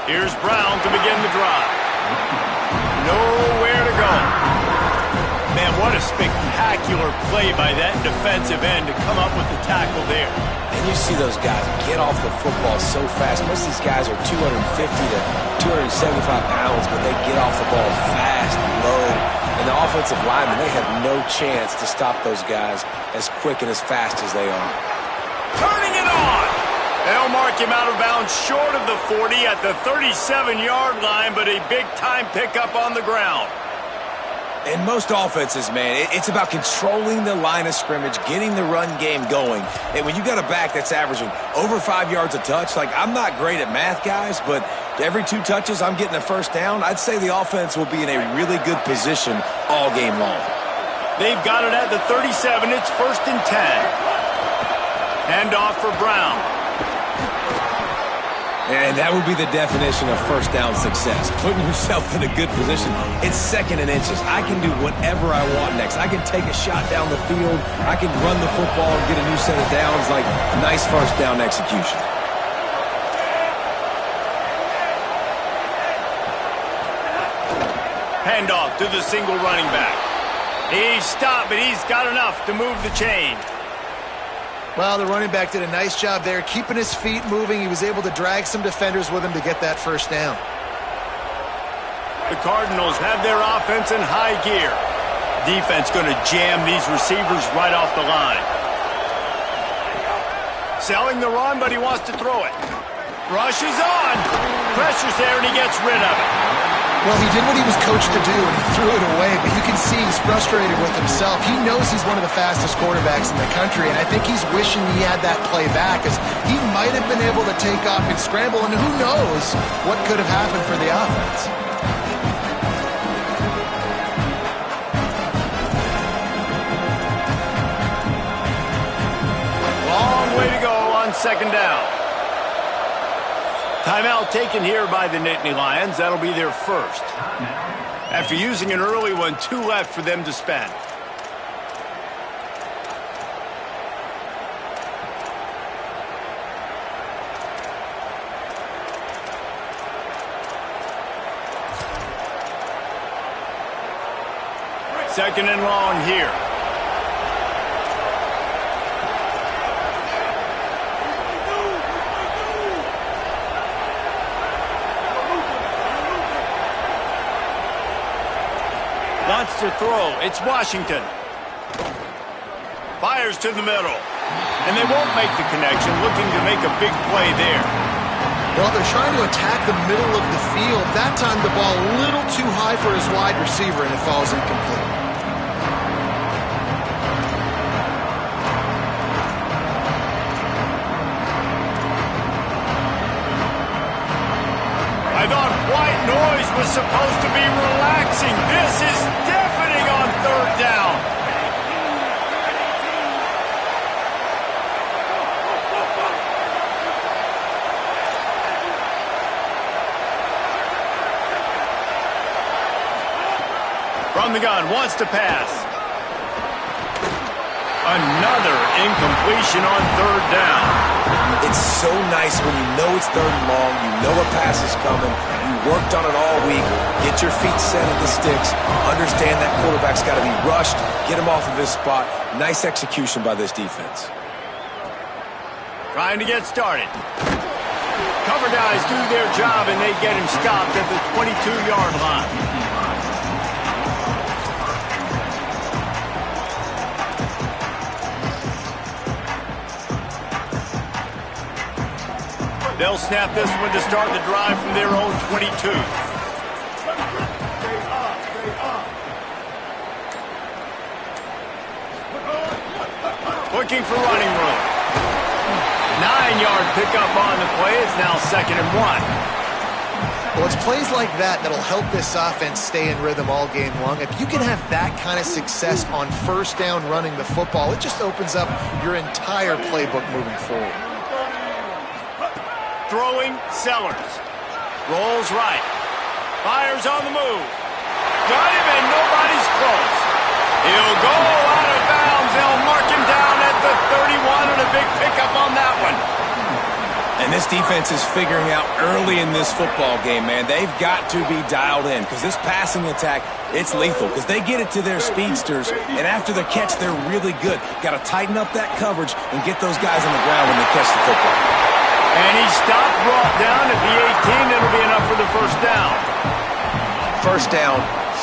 Here's Brown to begin the drive. Nowhere to go. Man, what a spectacular play by that defensive end to come up with the tackle there. And you see those guys get off the football so fast. Most of these guys are 250 to 275 pounds, but they get off the ball fast, low. And the offensive linemen, they have no chance to stop those guys as quick and as fast as they are. Turning it on! They'll mark him out of bounds short of the 40 at the 37-yard line, but a big-time pickup on the ground. In most offenses, man, it's about controlling the line of scrimmage, getting the run game going. And when you got a back that's averaging over 5 yards a touch, like, I'm not great at math, guys, but every 2 touches I'm getting a first down, I'd say the offense will be in a really good position all game long. They've got it at the 37. It's 1st and 10. Handoff for Brown. And that would be the definition of first down success, putting yourself in a good position. It's 2nd and inches. I can do whatever I want next. I can take a shot down the field. I can run the football and get a new set of downs. Like, nice first down execution. Handoff to the single running back. He's stopped, but he's got enough to move the chain. Well, the running back did a nice job there, keeping his feet moving. He was able to drag some defenders with him to get that first down. The Cardinals have their offense in high gear. Defense going to jam these receivers right off the line. Selling the run, but he wants to throw it. Rushes on. Pressure's there, and he gets rid of it. Well, he did what he was coached to do, and he threw it away, but you can see he's frustrated with himself. He knows he's one of the fastest quarterbacks in the country, and I think he's wishing he had that play back, as he might have been able to take off and scramble, and who knows what could have happened for the offense. Long way to go on 2nd down. Timeout taken here by the Nittany Lions. That'll be their first. After using an early one, 2 left for them to spend. Second and long here. Wants to throw. It's Washington. Fires to the middle. And they won't make the connection, looking to make a big play there. Well, they're trying to attack the middle of the field. That time the ball a little too high for his wide receiver, and it falls incomplete. I thought white noise was supposed to be relaxing. This is deafening on 3rd down. From the gun, wants to pass. Another incompletion on 3rd down. It's so nice when you know it's 3rd and long, you know a pass is coming, you worked on it all week, get your feet set at the sticks, understand that quarterback's got to be rushed, get him off of his spot. Nice execution by this defense. Trying to get started. Cover guys do their job, and they get him stopped at the 22-yard line. They'll snap this one to start the drive from their own 22. Looking for running room. 9-yard pickup on the play. It's now 2nd and 1. Well, it's plays like that that'll help this offense stay in rhythm all game long. If you can have that kind of success on 1st down running the football, it just opens up your entire playbook moving forward. Throwing, Sellers. Rolls right. Fires on the move. Got him, and nobody's close. He'll go out of bounds. They'll mark him down at the 31, and a big pickup on that one. And this defense is figuring out early in this football game, man. They've got to be dialed in because this passing attack, it's lethal because they get it to their speedsters, and after the catch, they're really good. Got to tighten up that coverage and get those guys on the ground when they catch the football. And he stopped, brought down at the 18. That'll be enough for the first down. First down,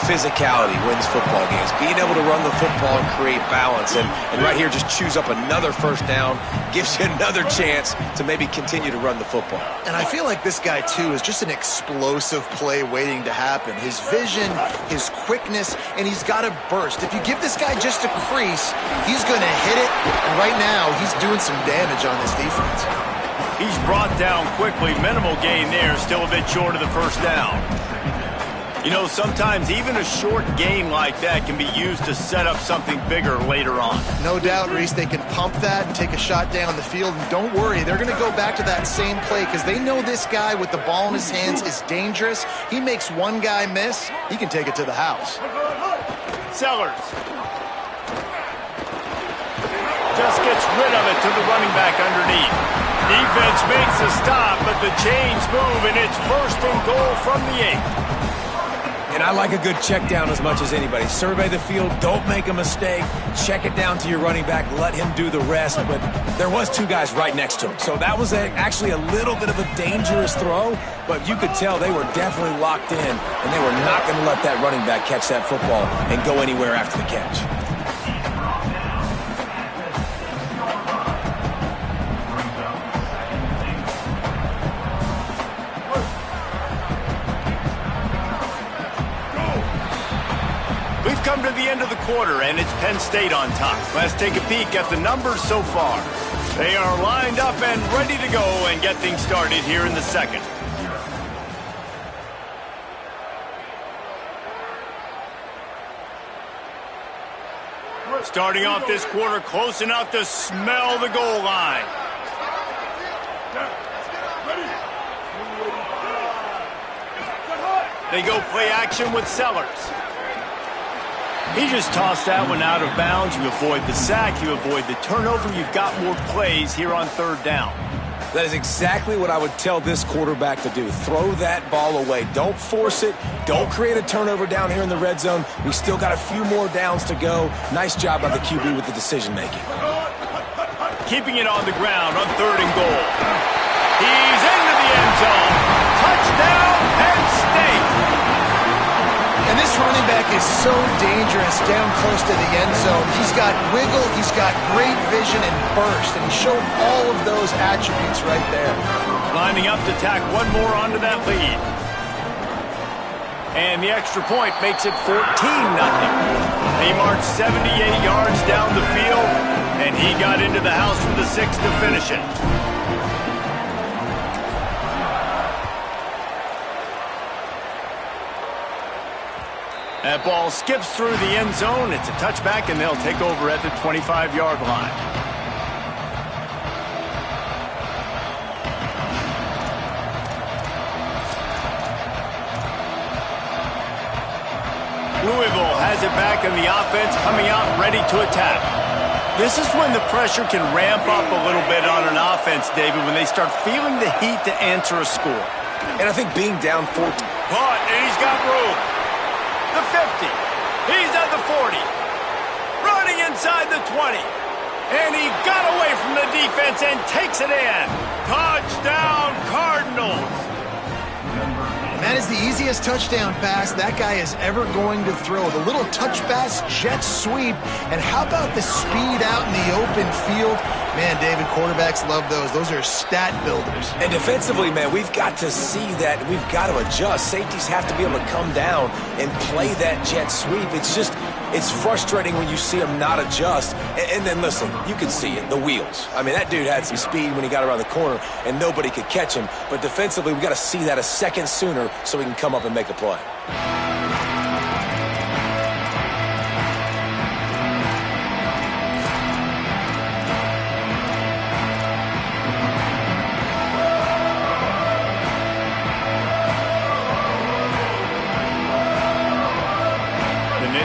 physicality wins football games. Being able to run the football and create balance. And right here, just choose up another first down, gives you another chance to maybe continue to run the football. And I feel like this guy, too, is just an explosive play waiting to happen. His vision, his quickness, and he's got a burst. If you give this guy just a crease, he's going to hit it. And right now, he's doing some damage on this defense. He's brought down quickly. Minimal gain there. Still a bit short of the first down. You know, sometimes even a short gain like that can be used to set up something bigger later on. No doubt, Reese, they can pump that and take a shot down the field. And don't worry, they're going to go back to that same play because they know this guy with the ball in his hands is dangerous. He makes one guy miss, he can take it to the house. Sellers just gets rid of it to the running back underneath. Defense makes a stop, but the chains move, and it's first and goal from the 8. And I like a good check down as much as anybody. Survey the field, don't make a mistake, check it down to your running back, let him do the rest. But there was two guys right next to him. So that was actually a little bit of a dangerous throw, but you could tell they were definitely locked in, and they were not going to let that running back catch that football and go anywhere after the catch. Come to the end of the quarter, and it's Penn State on top. Let's take a peek at the numbers so far. They are lined up and ready to go and get things started here in the second. Starting off this quarter close enough to smell the goal line. They go play action with Sellers. He just tossed that one out of bounds. You avoid the sack, you avoid the turnover. You've got more plays here on third down. That is exactly what I would tell this quarterback to do. Throw that ball away. Don't force it. Don't create a turnover down here in the red zone. We still got a few more downs to go. Nice job by the QB with the decision-making. Keeping it on the ground on third and goal. He's into the end zone. Touchdown, Penn State. And this running back is so dangerous down close to the end zone. He's got wiggle, he's got great vision and burst, and he showed all of those attributes right there. Lining up to tack one more onto that lead. And the extra point makes it 14-0. He marched 78 yards down the field, and he got into the house for the 6 to finish it. That ball skips through the end zone. It's a touchback, and they'll take over at the 25-yard line. Louisville has it back, and the offense coming out ready to attack. This is when the pressure can ramp up a little bit on an offense, David, when they start feeling the heat to answer a score. And I think being down 14. But, and he's got room. The 50. He's at the 40. Running inside the 20. And he got away from the defense and takes it in. Touchdown, Cardinals. That is the easiest touchdown pass that guy is ever going to throw. The little touch pass, jet sweep, and how about the speed out in the open field? Man, David, quarterbacks love those. Those are stat builders. And defensively, man, we've got to see that. We've got to adjust. Safeties have to be able to come down and play that jet sweep. It's frustrating when you see him not adjust. And then, listen, you can see it, the wheels. I mean, that dude had some speed when he got around the corner, and nobody could catch him. But defensively, we've got to see that a second sooner so he can come up and make a play.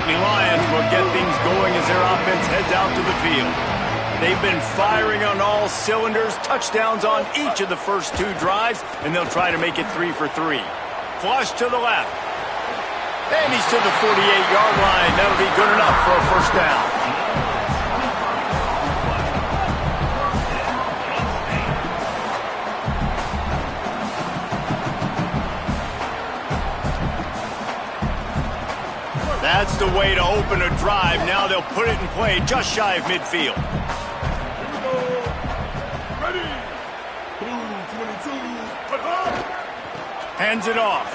Lions will get things going as their offense heads out to the field. They've been firing on all cylinders, touchdowns on each of the first 2 drives, and they'll try to make it 3 for 3. Flush to the left. And he's to the 48-yard line. That'll be good enough for a first down. That's the way to open a drive. Now they'll put it in play just shy of midfield. Ready. Blue 22. Hands it off.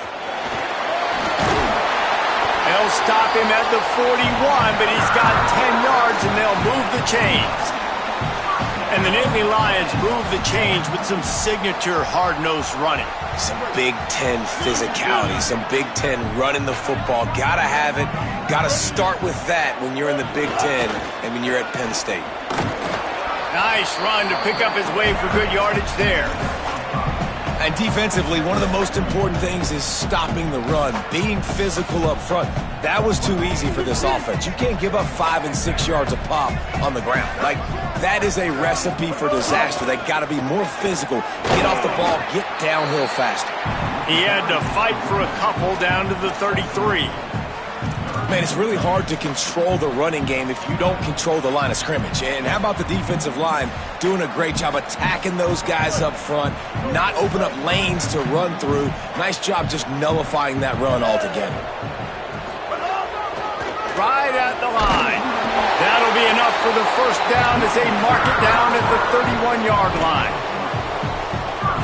They'll stop him at the 41, but he's got 10 yards, and they'll move the chains. And the Nittany Lions move the chains with some signature hard-nosed running. Some Big Ten physicality, some Big Ten running the football. Gotta have it. Gotta start with that when you're in the Big Ten and when you're at Penn State. Nice run to pick up his way for good yardage there. And defensively, one of the most important things is stopping the run, being physical up front. That was too easy for this offense. You can't give up 5 and 6 yards a pop on the ground. Like, that is a recipe for disaster. They got to be more physical, get off the ball, get downhill faster. He had to fight for a couple down to the 33. Man, it's really hard to control the running game if you don't control the line of scrimmage. And how about the defensive line doing a great job attacking those guys up front, not open up lanes to run through. Nice job just nullifying that run altogether. Right at the line. That'll be enough for the first down as they mark it down at the 31-yard line.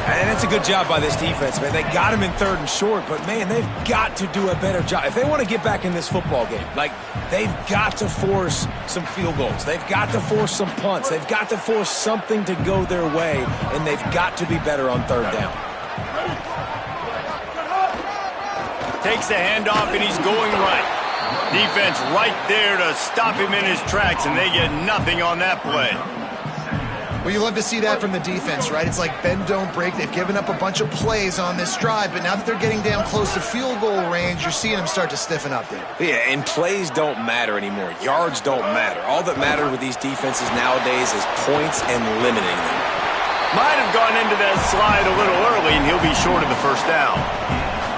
And it's a good job by this defense, man. They got him in 3rd and short, but, man, they've got to do a better job. If they want to get back in this football game, like, they've got to force some field goals. They've got to force some punts. They've got to force something to go their way, and they've got to be better on 3rd down. Takes the handoff, and he's going right. Defense right there to stop him in his tracks, and they get nothing on that play. Well, you love to see that from the defense, right? It's like bend, don't break. They've given up a bunch of plays on this drive, but now that they're getting down close to field goal range, you're seeing them start to stiffen up there. Yeah, and plays don't matter anymore. Yards don't matter. All that matters with these defenses nowadays is points and limiting them. Might have gone into that slide a little early, and he'll be short of the first down.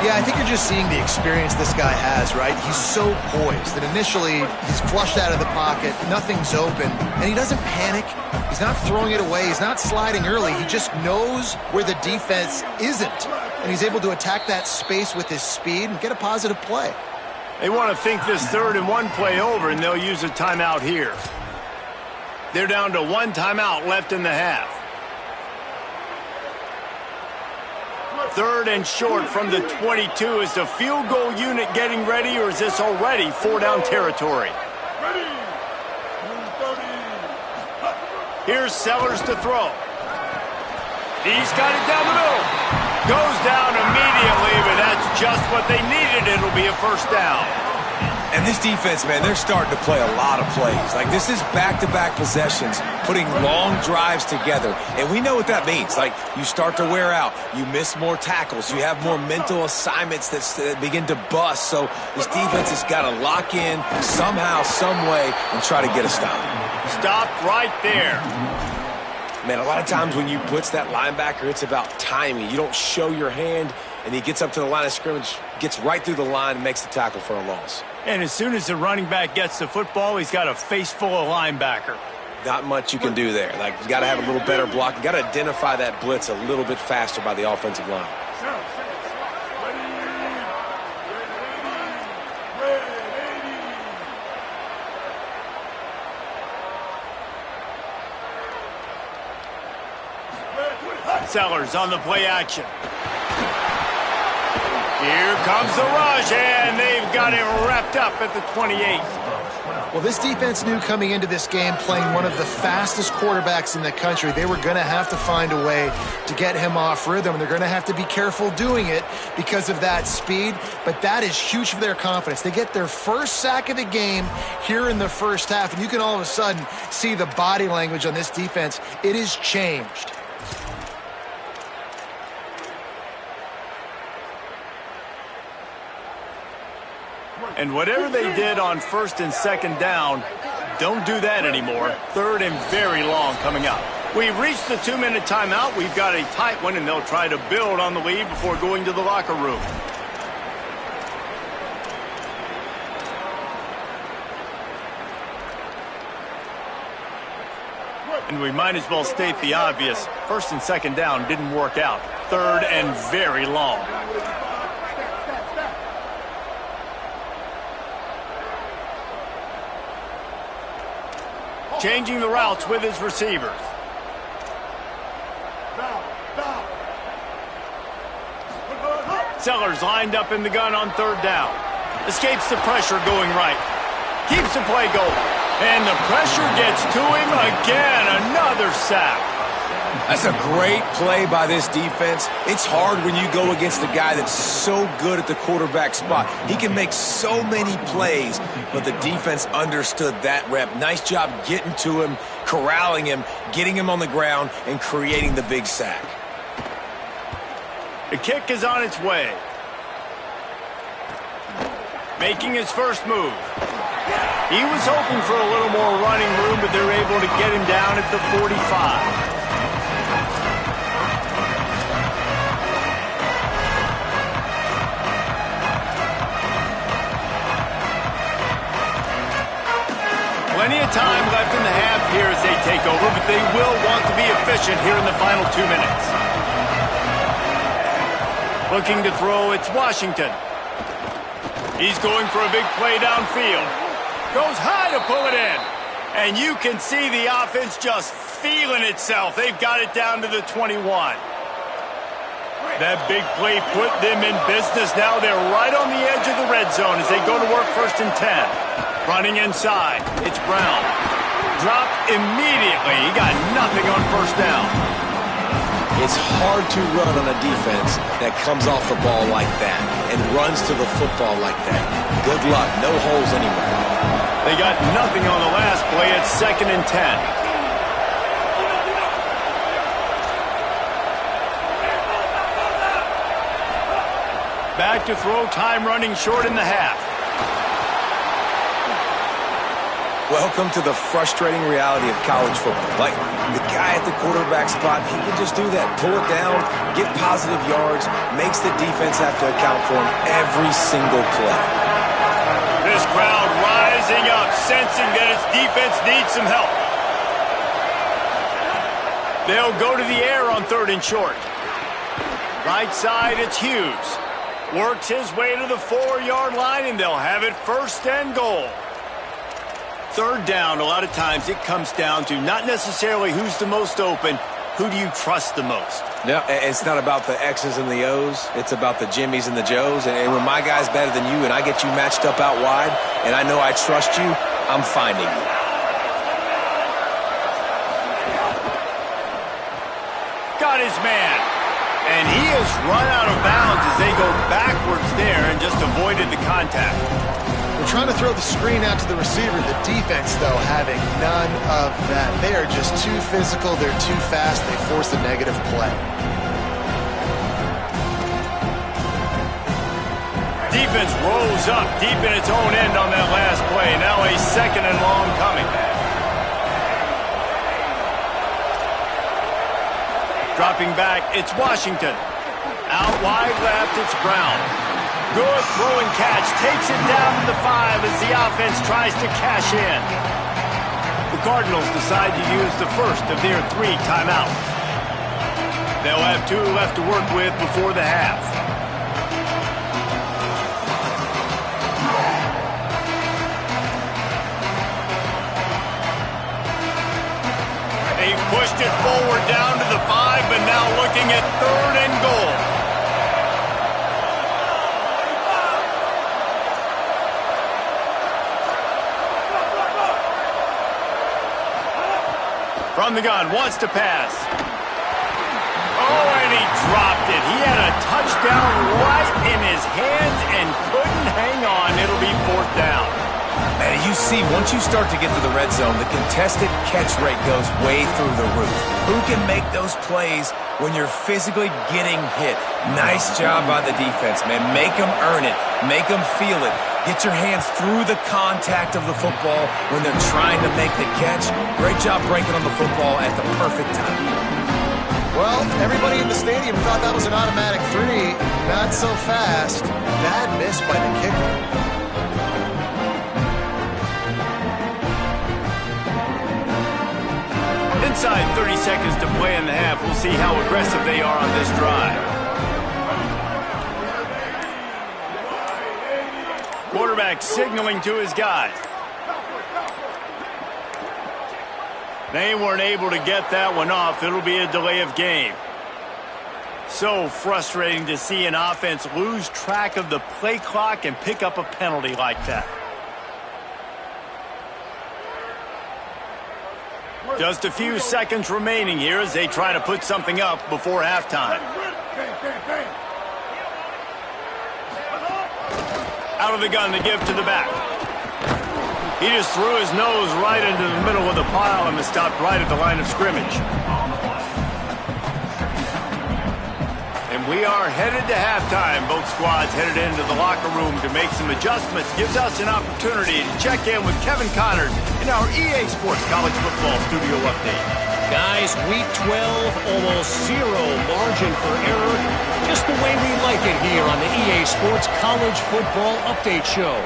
Yeah, I think you're just seeing the experience this guy has, right? He's so poised that initially he's flushed out of the pocket, nothing's open, and he doesn't panic. He's not throwing it away. He's not sliding early. He just knows where the defense isn't, and he's able to attack that space with his speed and get a positive play. They want to think this 3rd and 1 play over, and they'll use a timeout here. They're down to 1 timeout left in the half. 3rd and short from the 22. Is the field goal unit getting ready, or is this already 4-down territory? Ready. Blue 30. Here's Sellers to throw. He's got it down the middle. Goes down immediately, but that's just what they needed. It'll be a first down. And this defense, man, they're starting to play a lot of plays. Like, this is back-to-back possessions, putting long drives together. And we know what that means. Like, you start to wear out. You miss more tackles. You have more mental assignments that begin to bust. So this defense has got to lock in somehow, some way, and try to get a stop. Stopped right there. Man, a lot of times when you blitz that linebacker, it's about timing. You don't show your hand, and he gets up to the line of scrimmage, gets right through the line, and makes the tackle for a loss. And as soon as the running back gets the football, he's got a face full of linebacker. Not much you can do there. Like, you got to have a little better block. You got to identify that blitz a little bit faster by the offensive line. Sellers on the play action. Here comes the rush, and they've got it wrapped up at the 28. Well, this defense knew coming into this game, playing one of the fastest quarterbacks in the country, they were going to have to find a way to get him off rhythm. They're going to have to be careful doing it because of that speed, but that is huge for their confidence. They get their first sack of the game here in the first half, and you can all of a sudden see the body language on this defense. It is changed. And whatever they did on 1st and 2nd down, don't do that anymore. Third and very long coming up. We've reached the 2-minute timeout. We've got a tight one, and they'll try to build on the lead before going to the locker room. And we might as well state the obvious. First and second down didn't work out. Third and very long. Changing the routes with his receivers. Sellers lined up in the gun on third down. Escapes the pressure going right. Keeps the play going. And the pressure gets to him again. Another sack. That's a great play by this defense. It's hard when you go against a guy that's so good at the quarterback spot. He can make so many plays, but the defense understood that rep. Nice job getting to him, corralling him, getting him on the ground, and creating the big sack. The kick is on its way. Making his first move. He was hoping for a little more running room, but they're able to get him down at the 45. Plenty of time left in the half here as they take over, but they will want to be efficient here in the final 2 minutes. Looking to throw, it's Washington. He's going for a big play downfield. Goes high to pull it in. And you can see the offense just feeling itself. They've got it down to the 21. That big play put them in business. Now they're right on the edge of the red zone as they go to work first and 10. Running inside, it's Brown. Dropped immediately. He got nothing on first down. It's hard to run on a defense that comes off the ball like that and runs to the football like that. Good luck. No holes anywhere. They got nothing on the last play. It's second and 10. Back to throw, time running short in the half. Welcome to the frustrating reality of college football. Like, the guy at the quarterback spot, he can just do that. Pull it down, get positive yards, makes the defense have to account for him every single play. This crowd rising up, sensing that its defense needs some help. They'll go to the air on third and short. Right side, it's Hughes. Works his way to the 4-yard line, and they'll have it first and goal. Third down, a lot of times it comes down to not necessarily who's the most open, who do you trust the most? No, it's not about the X's and the O's. It's about the Jimmies and the Joes. And when my guy's better than you and I get you matched up out wide and I know I trust you, I'm finding you. Got his man. And he has run out of bounds as they go backwards there and just avoided the contact. We're trying to throw the screen out to the receiver. The defense, though, having none of that. They are just too physical. They're too fast. They force a negative play. Defense rolls up deep in its own end on that last play. Now a second and long coming. Dropping back, it's Washington. Out wide left, it's Brown. Good throw and catch. Takes it down to the 5 as the offense tries to cash in. The Cardinals decide to use the first of their 3 timeouts. They'll have 2 left to work with before the half. They've pushed it forward down to the 5, but now looking at third and goal. From the gun, wants to pass. Oh, and he dropped it. He had a touchdown right in his hands and couldn't hang on. It'll be fourth down. Man, you see, once you start to get to the red zone, the contested catch rate goes way through the roof. Who can make those plays when you're physically getting hit? Nice job by the defense, man. Make them earn it. Make them feel it. Get your hands through the contact of the football when they're trying to make the catch. Great job breaking on the football at the perfect time. Well, everybody in the stadium thought that was an automatic 3. Not so fast. Bad miss by the kicker. Inside 30 seconds to play in the half. We'll see how aggressive they are on this drive. Quarterback signaling to his guys. They weren't able to get that one off. It'll be a delay of game. So frustrating to see an offense lose track of the play clock and pick up a penalty like that. Just a few seconds remaining here as they try to put something up before halftime. Out of the gun to give to the back. He just threw his nose right into the middle of the pile and was stopped right at the line of scrimmage. And we are headed to halftime. Both squads headed into the locker room to make some adjustments. Gives us an opportunity to check in with Kevin Connors in our EA Sports College Football Studio Update. Guys, week 12, almost zero margin for error. Just the way we like it here on the EA Sports College Football Update Show.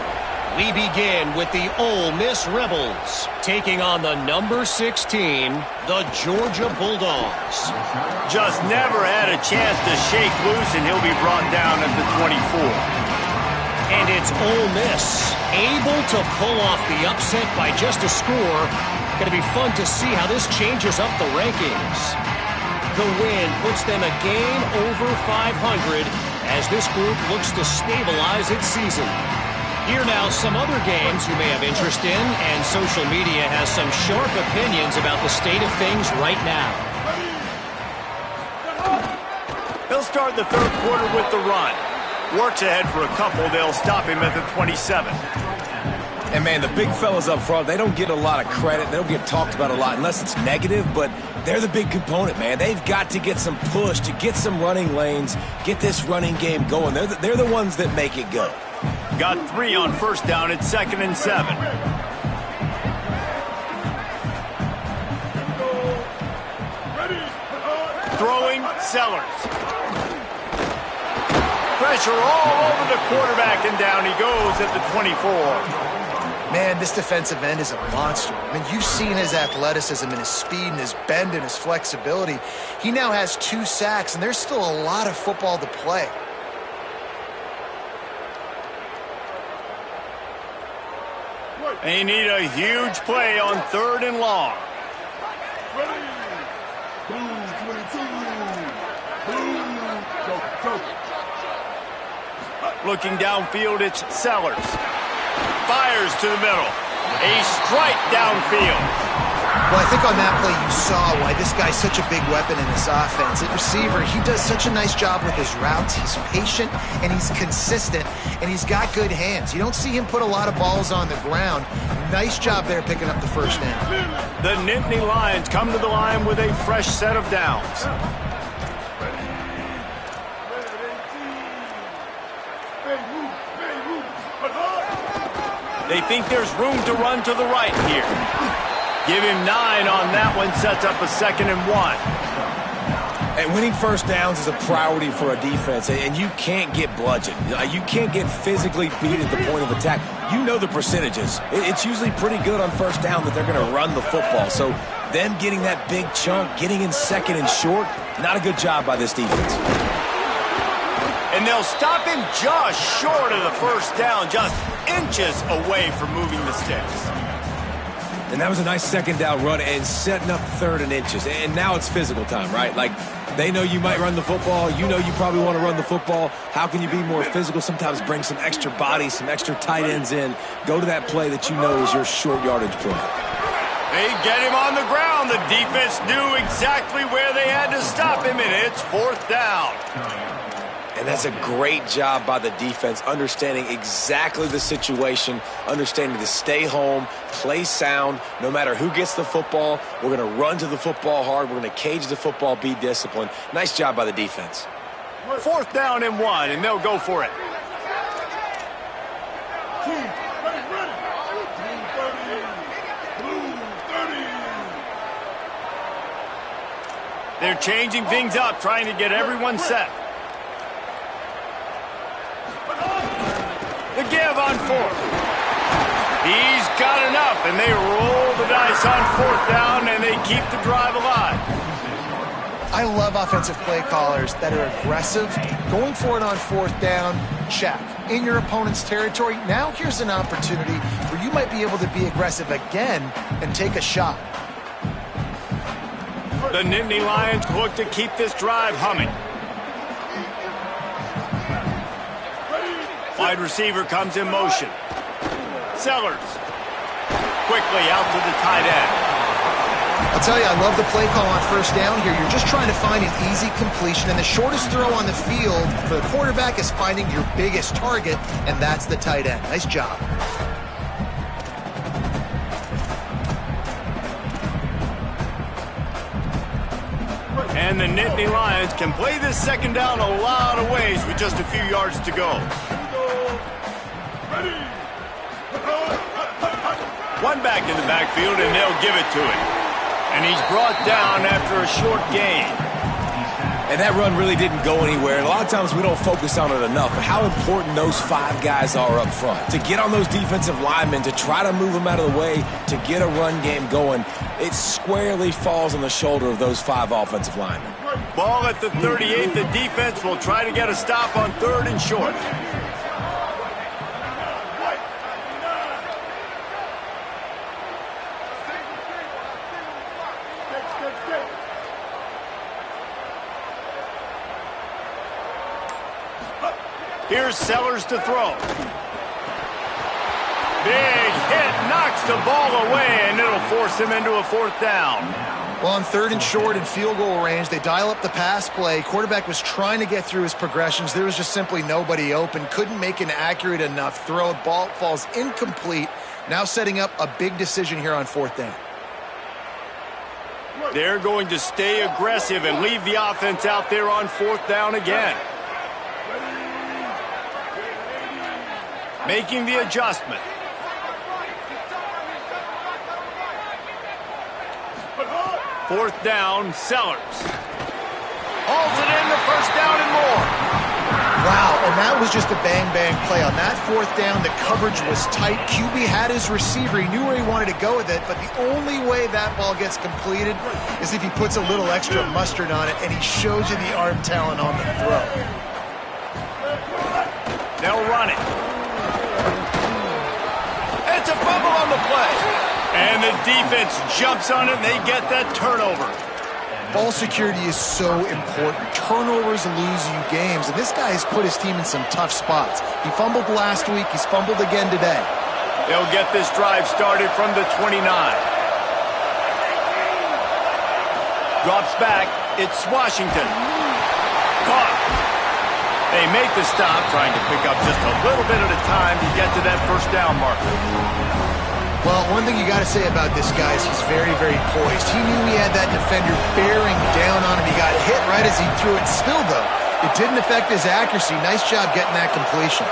We begin with the Ole Miss Rebels, taking on the number 16, the Georgia Bulldogs. Just never had a chance to shake loose, and he'll be brought down at the 24. And it's Ole Miss, able to pull off the upset by just a score. Going to be fun to see how this changes up the rankings. The win puts them a game over 500 as this group looks to stabilize its season. Here now, some other games you may have interest in, and social media has some sharp opinions about the state of things right now. They'll start the third quarter with the run. Works ahead for a couple. They'll stop him at the 27. And, man, the big fellas up front, they don't get a lot of credit. They don't get talked about a lot unless it's negative, but they're the big component, man. They've got to get some push, to get some running lanes, get this running game going. They're the ones that make it go. Got 3 on first down at 2nd and 7. Throwing, Sellers. Pressure all over the quarterback, and down he goes at the 24. Man, this defensive end is a monster. I mean, you've seen his athleticism and his speed and his bend and his flexibility. He now has 2 sacks, and there's still a lot of football to play. They need a huge play on 3rd and long. Ready. Blue 22. Blue. Looking downfield, it's Sellers. Fires to the middle. A strike downfield. Well, I think on that play you saw why this guy's such a big weapon in this offense. At receiver, he does such a nice job with his routes. He's patient, and he's consistent, and he's got good hands. You don't see him put a lot of balls on the ground. Nice job there picking up the first down. The Nittany Lions come to the line with a fresh set of downs. They think there's room to run to the right here. Give him 9 on that one, sets up a 2nd and 1. And winning first downs is a priority for a defense, and you can't get bludgeoned. You can't get physically beat at the point of attack. You know the percentages. It's usually pretty good on first down that they're going to run the football. So them getting that big chunk, getting in 2nd and short, not a good job by this defense. And they'll stop him just short of the first down, just inches away from moving the sticks. And that was a nice 2nd down run and setting up 3rd and inches. And now it's physical time, right? Like, they know you might run the football. You know you probably want to run the football. How can you be more physical? Sometimes bring some extra bodies, some extra tight ends in. Go to that play that you know is your short yardage play. They get him on the ground. The defense knew exactly where they had to stop him, and it's 4th down. And that's a great job by the defense, understanding exactly the situation, understanding to stay home, play sound, no matter who gets the football. We're going to run to the football hard. We're going to cage the football, be disciplined. Nice job by the defense. 4th down and 1, and they'll go for it. ready. Blue 30. They're changing things up, trying to get everyone set. The give on fourth. He's got enough, and they roll the dice on fourth down, and they keep the drive alive. I love offensive play callers that are aggressive. Going for it on fourth down, check. In your opponent's territory, now here's an opportunity where you might be able to be aggressive again and take a shot. The Nittany Lions look to keep this drive humming. Wide receiver comes in motion. Sellers. Quickly out to the tight end. I'll tell you, I love the play call on first down here. You're just trying to find an easy completion, and the shortest throw on the field for the quarterback is finding your biggest target, and that's the tight end. Nice job. And the Nittany Lions can play this second down a lot of ways with just a few yards to go. One back in the backfield, and they'll give it to him. And he's brought down after a short gain. And that run really didn't go anywhere. And a lot of times we don't focus on it enough. But how important those five guys are up front. To get on those defensive linemen, to try to move them out of the way, to get a run game going, it squarely falls on the shoulder of those five offensive linemen. Ball at the 38. The defense will try to get a stop on third and short. Here's Sellers to throw. Big hit, knocks the ball away, and it'll force him into a fourth down. Well, on third and short and field goal range, they dial up the pass play. Quarterback was trying to get through his progressions. There was just simply nobody open. Couldn't make an accurate enough throw. Ball falls incomplete. Now setting up a big decision here on fourth down. They're going to stay aggressive and leave the offense out there on fourth down again. Making the adjustment. Fourth down, Sellers. Hauls it in, the first down and more. Wow, and that was just a bang-bang play. On that fourth down, the coverage was tight. QB had his receiver. He knew where he wanted to go with it, but the only way that ball gets completed is if he puts a little extra mustard on it, and he shows you the arm talent on the throw. They'll run it. It's a fumble on the play. And the defense jumps on it, and they get that turnover. Ball security is so important. Turnovers lose you games, and this guy has put his team in some tough spots. He fumbled last week. He's fumbled again today. They'll get this drive started from the 29. Drops back. It's Washington. Caught. They make the stop, trying to pick up just a little bit at a time to get to that first down marker. Well, one thing you got to say about this guy is he's very, very poised. He knew he had that defender bearing down on him. He got hit right as he threw it. Still, though, it didn't affect his accuracy. Nice job getting that completion.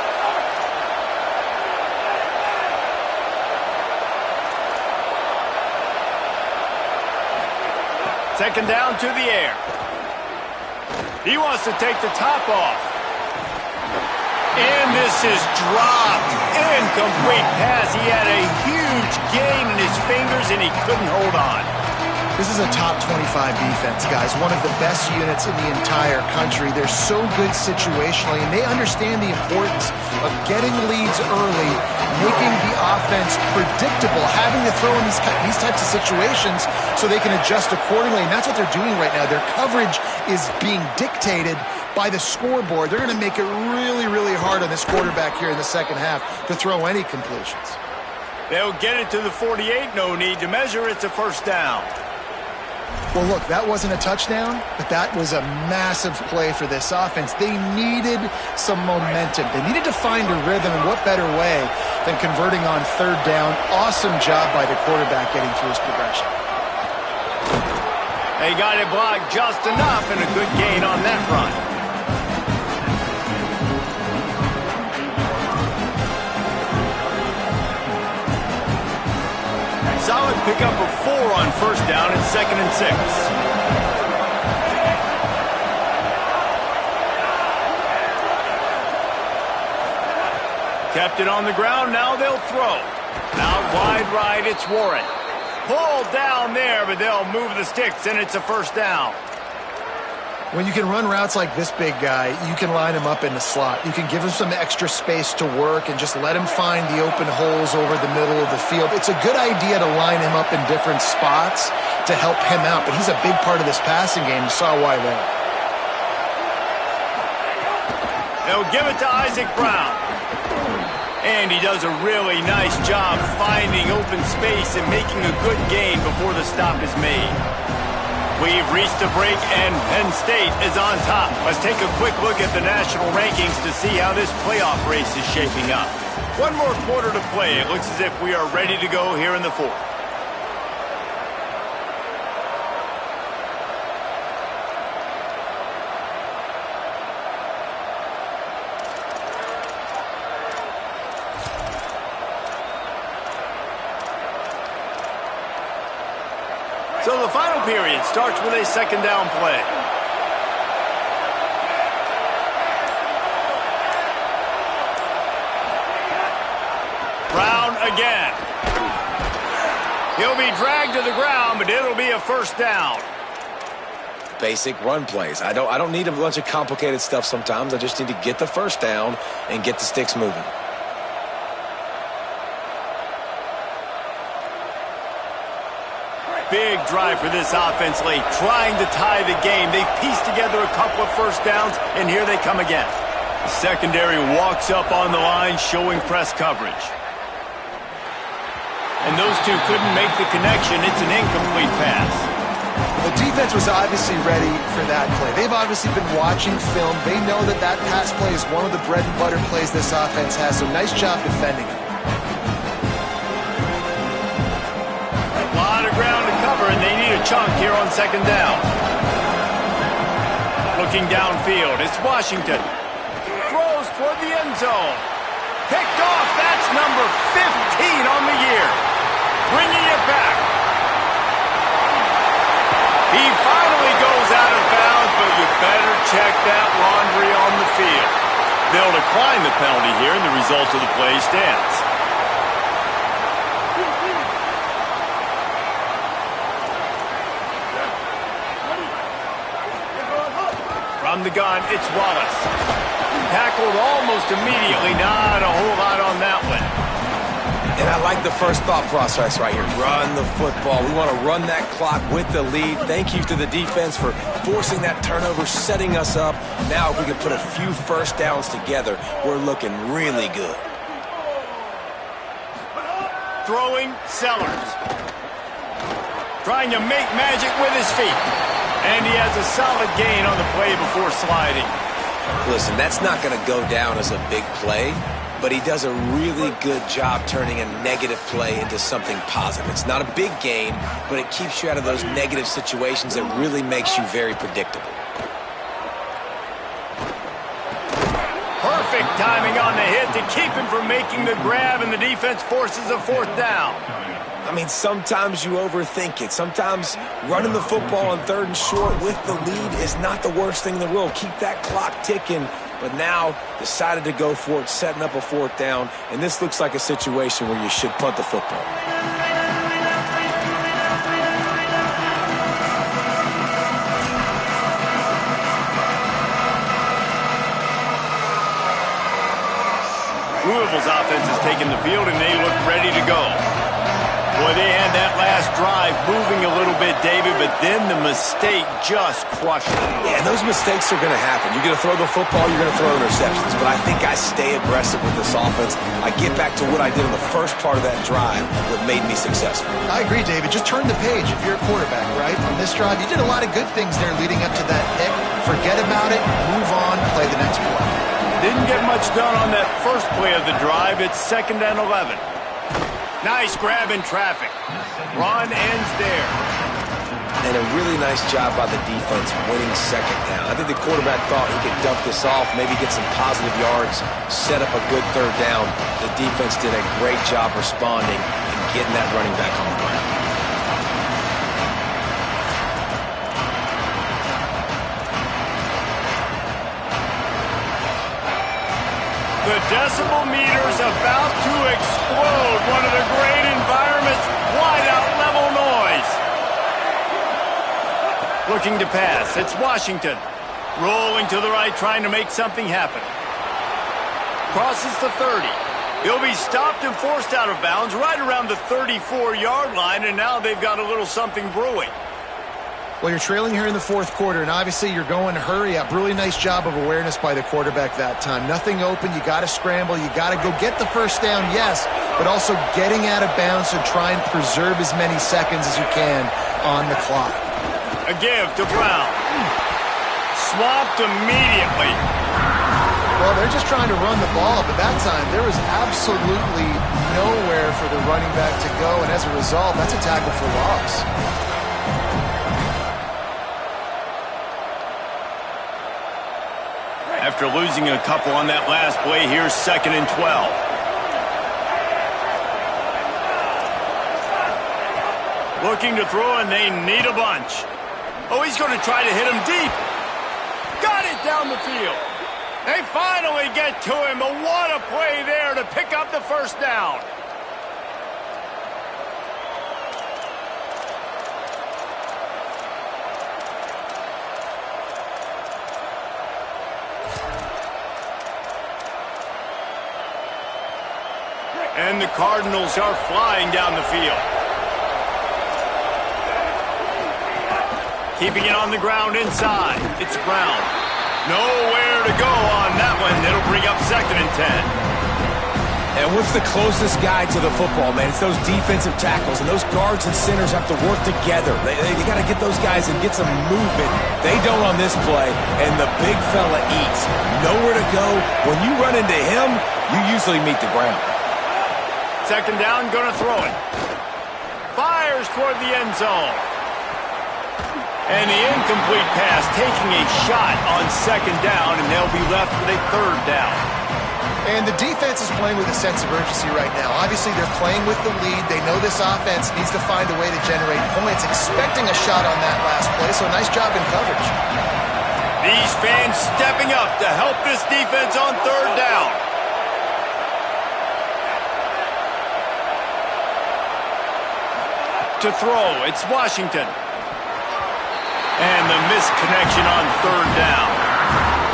Second down to the air. He wants to take the top off. And this is dropped. Incomplete pass. He had a huge gain in his fingers, and he couldn't hold on. This is a top 25 defense, guys. One of the best units in the entire country. They're so good situationally, and they understand the importance of getting leads early, making the offense predictable, having to throw in these types of situations so they can adjust accordingly. And that's what they're doing right now. Their coverage is being dictated by the scoreboard. They're going to make it really, really hard on this quarterback here in the second half to throw any completions. They'll get it to the 48. No need to measure. It's a first down. Well, look, that wasn't a touchdown, but that was a massive play for this offense. They needed some momentum. They needed to find a rhythm, and what better way than converting on third down. Awesome job by the quarterback getting through his progression. They got it blocked just enough, and a good gain on that run. Pick up a 4 on first down and 2nd and 6. Kept it on the ground, now they'll throw. Out wide right, it's Warren. Pulled down there, but they'll move the sticks, and it's a first down. When you can run routes like this big guy, you can line him up in the slot. You can give him some extra space to work and just let him find the open holes over the middle of the field. It's a good idea to line him up in different spots to help him out, but he's a big part of this passing game. You saw why there. They'll give it to Isaac Brown. And he does a really nice job finding open space and making a good gain before the stop is made. We've reached a break, and Penn State is on top. Let's take a quick look at the national rankings to see how this playoff race is shaping up. One more quarter to play. It looks as if we are ready to go here in the fourth. So the final period starts with a 2nd down play. Brown again. He'll be dragged to the ground, but it'll be a first down. Basic run plays. I don't need a bunch of complicated stuff sometimes. I just need to get the first down and get the sticks moving. Big drive for this offense late, trying to tie the game. They've pieced together a couple of first downs, and here they come again. The secondary walks up on the line, showing press coverage. And those two couldn't make the connection. It's an incomplete pass. The defense was obviously ready for that play. They've obviously been watching film. They know that that pass play is one of the bread and butter plays this offense has, so nice job defending it. Ground to cover, and they need a chunk here on 2nd down. Looking downfield, it's Washington. Throws toward the end zone. Picked off, that's number 15 on the year. Bringing it back. He finally goes out of bounds, but you better check that laundry on the field. They'll decline the penalty here, and the result of the play stands. From the gun, it's Wallace. Tackled almost immediately. Not a whole lot on that one. And I like the first thought process right here. Run the football. We want to run that clock with the lead. Thank you to the defense for forcing that turnover, setting us up. Now if we can put a few first downs together, we're looking really good. Throwing Sellers. Trying to make magic with his feet. And he has a solid gain on the play before sliding. Listen, that's not going to go down as a big play, but he does a really good job turning a negative play into something positive. It's not a big gain, but it keeps you out of those negative situations that really makes you very predictable. Perfect timing on the hit to keep him from making the grab, and the defense forces a 4th down. I mean, sometimes you overthink it. Sometimes running the football on 3rd and short with the lead is not the worst thing in the world. Keep that clock ticking. But now decided to go for it, setting up a 4th down. And this looks like a situation where you should punt the football. Louisville's offense has taken the field, and they look ready to go. Boy, they had that last drive moving a little bit, David, but then the mistake just crushed them. Yeah, those mistakes are going to happen. You're going to throw the football, you're going to throw interceptions. But I think I stay aggressive with this offense. I get back to what I did in the first part of that drive, what made me successful. I agree, David. Just turn the page if you're a quarterback, right? On this drive, you did a lot of good things there leading up to that pick. Forget about it, move on, play the next play. Didn't get much done on that first play of the drive. It's 2nd and 11. Nice grab in traffic. Run ends there. And a really nice job by the defense winning 2nd down. I think the quarterback thought he could dump this off, maybe get some positive yards, set up a good 3rd down. The defense did a great job responding and getting that running back on the ground. The decibel meter's about to explode. One of the great environments, wide-out level noise. Looking to pass. It's Washington. Rolling to the right, trying to make something happen. Crosses the 30. He'll be stopped and forced out of bounds right around the 34-yard line, and now they've got a little something brewing. Well, you're trailing here in the fourth quarter, and obviously you're going to hurry up. Really nice job of awareness by the quarterback that time. Nothing open. You got to scramble. You got to go get the first down, yes, but also getting out of bounds to try and preserve as many seconds as you can on the clock. A give to Brown. Swamped immediately. Well, they're just trying to run the ball, but that time there was absolutely nowhere for the running back to go, and as a result, that's a tackle for loss. After losing a couple on that last play, here's 2nd and 12. Looking to throw, and they need a bunch. Oh, he's going to try to hit him deep. Got it down the field. They finally get to him, but what a play there to pick up the first down. And the Cardinals are flying down the field. Keeping it on the ground inside. It's Brown. Nowhere to go on that one. It'll bring up 2nd and 10. And what's the closest guy to the football, man? It's those defensive tackles, and those guards and centers have to work together. They got to get those guys and get some movement. They don't on this play, and the big fella eats. Nowhere to go. When you run into him, you usually meet the ground. 2nd down, going to throw it. Fires toward the end zone. And the incomplete pass taking a shot on 2nd down, and they'll be left with a 3rd down. And the defense is playing with a sense of urgency right now. Obviously, they're playing with the lead. They know this offense needs to find a way to generate points, expecting a shot on that last play, so nice job in coverage. These fans stepping up to help this defense on 3rd down. To throw, it's Washington. And the misconnection on 3rd down.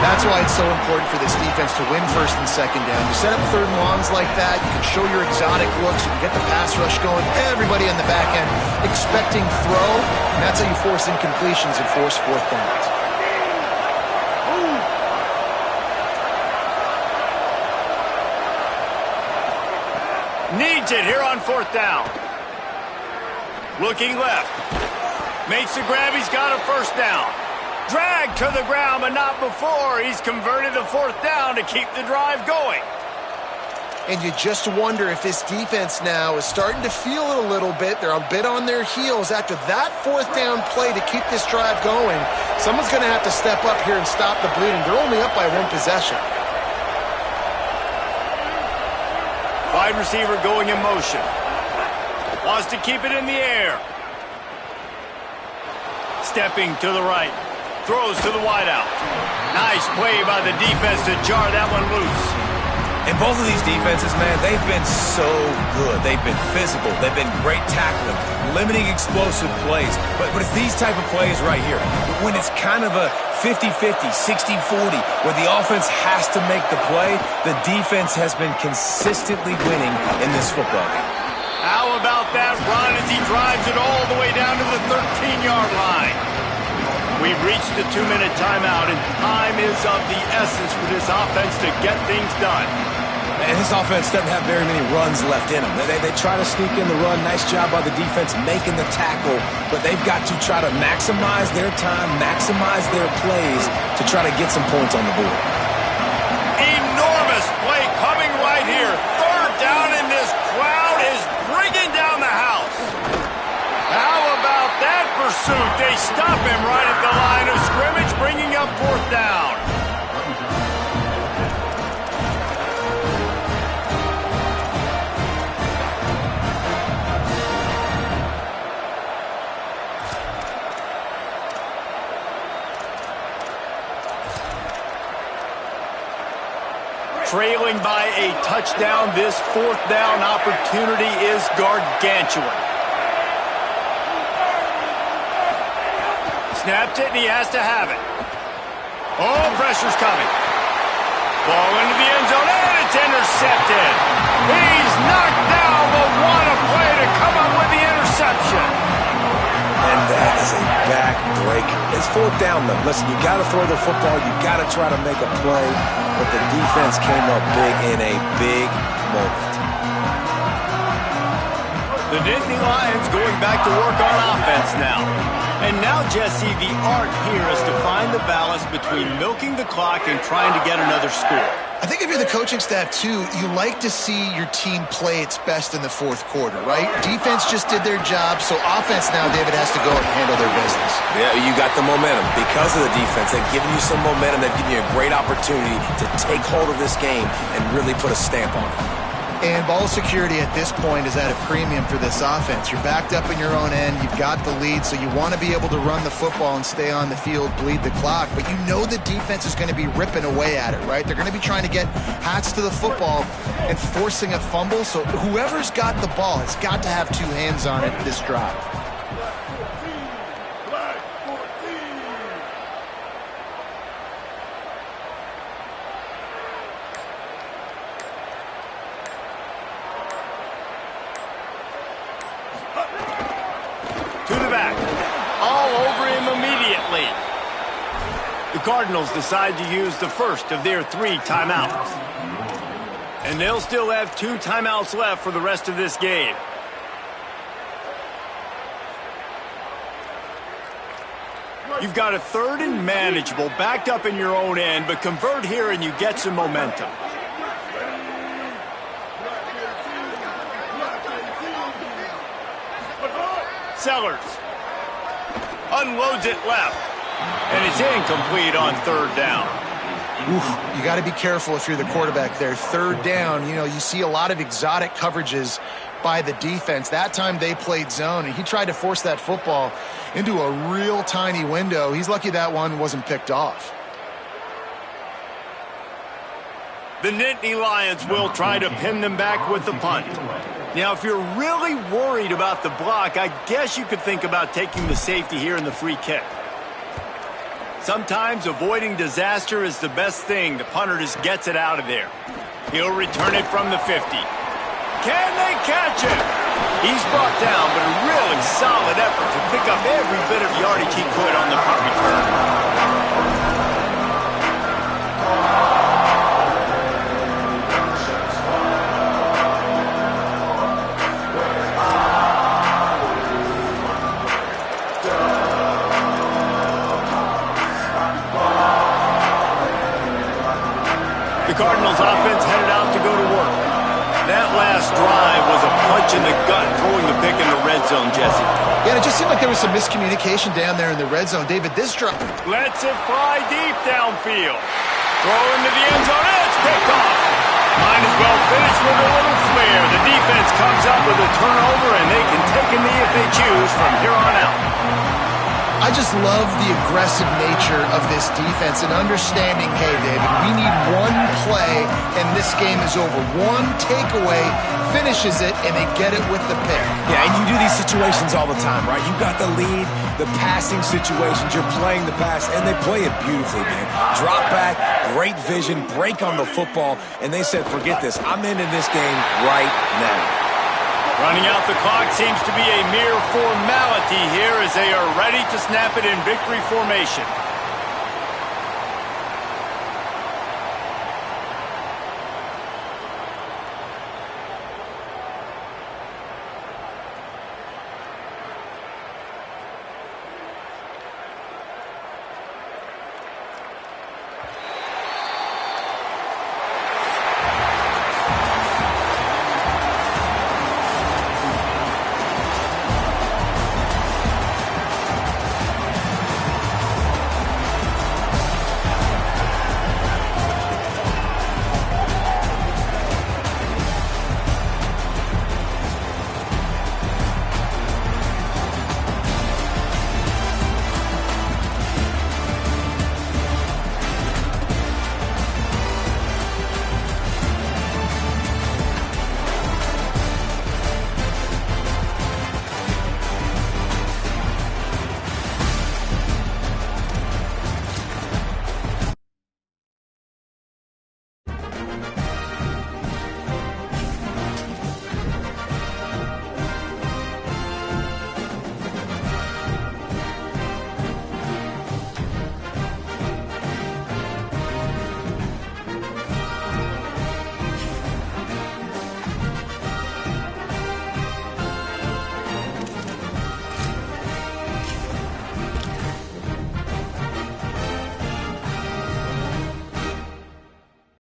That's why it's so important for this defense to win 1st and 2nd down. You set up 3rd and longs like that, you can show your exotic looks, you can get the pass rush going, everybody on the back end expecting throw, and that's how you force incompletions and force 4th downs. Needs it here on 4th down. Looking left. Makes the grab. He's got a 1st down. Dragged to the ground, but not before. He's converted the 4th down to keep the drive going. And you just wonder if this defense now is starting to feel it a little bit. They're a bit on their heels after that 4th down play to keep this drive going. Someone's going to have to step up here and stop the bleeding. They're only up by 1 possession. Wide receiver going in motion. Wants to keep it in the air. Stepping to the right. Throws to the wideout. Nice play by the defense to jar that one loose. And both of these defenses, man, they've been so good. They've been physical. They've been great tackling, limiting explosive plays. But it's these type of plays right here. When it's kind of a 50-50, 60-40, where the offense has to make the play, the defense has been consistently winning in this football game. How about that run as he drives it all the way down to the 13-yard line? We've reached the 2-minute timeout, and time is of the essence for this offense to get things done. And this offense doesn't have very many runs left in them. They try to sneak in the run. Nice job by the defense making the tackle, but they've got to try to maximize their time, maximize their plays to try to get some points on the board. Enormous play coming right here. 3rd down, and this crowd is bringing down the house. How about that pursuit? They stop him right at the line of scrimmage, bringing up 4th down. trailing by a touchdown. This fourth down opportunity is gargantuan. Snaps it, and he has to have it. Oh, pressure's coming. Ball into the end zone, and it's intercepted. He's knocked down, but what a play to come up with the interception. And that is a backbreaker. It's fourth down, though. Listen, you got to throw the football. You got to try to make a play. But the defense came up big in a big moment. The Nittany Lions going back to work on offense now. And now, Jesse, the art here is to find the balance between milking the clock and trying to get another score. I think if you're the coaching staff, too, you like to see your team play its best in the fourth quarter, right? Defense just did their job, so offense now, David, has to go and handle their business. Yeah, you got the momentum. Because of the defense, they've given you some momentum. They've given you a great opportunity to take hold of this game and really put a stamp on it. And ball security at this point is at a premium for this offense. You're backed up in your own end. You've got the lead, so you want to be able to run the football and stay on the field, bleed the clock. But you know the defense is going to be ripping away at it, right? They're going to be trying to get hats to the football and forcing a fumble. So whoever's got the ball has got to have two hands on it this drive. To the back. All over him immediately. The Cardinals decide to use the first of their 3 timeouts. And they'll still have 2 timeouts left for the rest of this game. You've got a 3rd and manageable, backed up in your own end, but convert here and you get some momentum. Sellers unloads it left, and it's incomplete on 3rd down. Oof, you got to be careful if you're the quarterback there. 3rd down, you see a lot of exotic coverages by the defense. That time they played zone, and he tried to force that football into a real tiny window. He's lucky that one wasn't picked off. The Nittany Lions will try to pin them back with the punt. Now, if you're really worried about the block, I guess you could think about taking the safety here in the free kick. Sometimes avoiding disaster is the best thing. The punter just gets it out of there. He'll return it from the 50. Can they catch him? He's brought down, but a really solid effort to pick up every bit of yardage he could on the punt return. Cardinals offense headed out to go to work. That last drive was a punch in the gut, throwing the pick in the red zone, Jesse. Yeah, it just seemed like there was some miscommunication down there in the red zone. David, this drive lets it fly deep downfield. Throw into the end zone, and it's picked off. Might as well finish with a little flair. The defense comes up with a turnover, and they can take a knee if they choose from here on out. I just love the aggressive nature of this defense and understanding, hey, David, we need one play and this game is over. One takeaway finishes it and they get it with the pick. Yeah, and you do these situations all the time, right? You got the lead, the passing situations, you're playing the pass, and they play it beautifully, man. Drop back, great vision, break on the football, and they said, forget this, I'm ending this game right now. Running out the clock seems to be a mere formality here as they are ready to snap it in victory formation.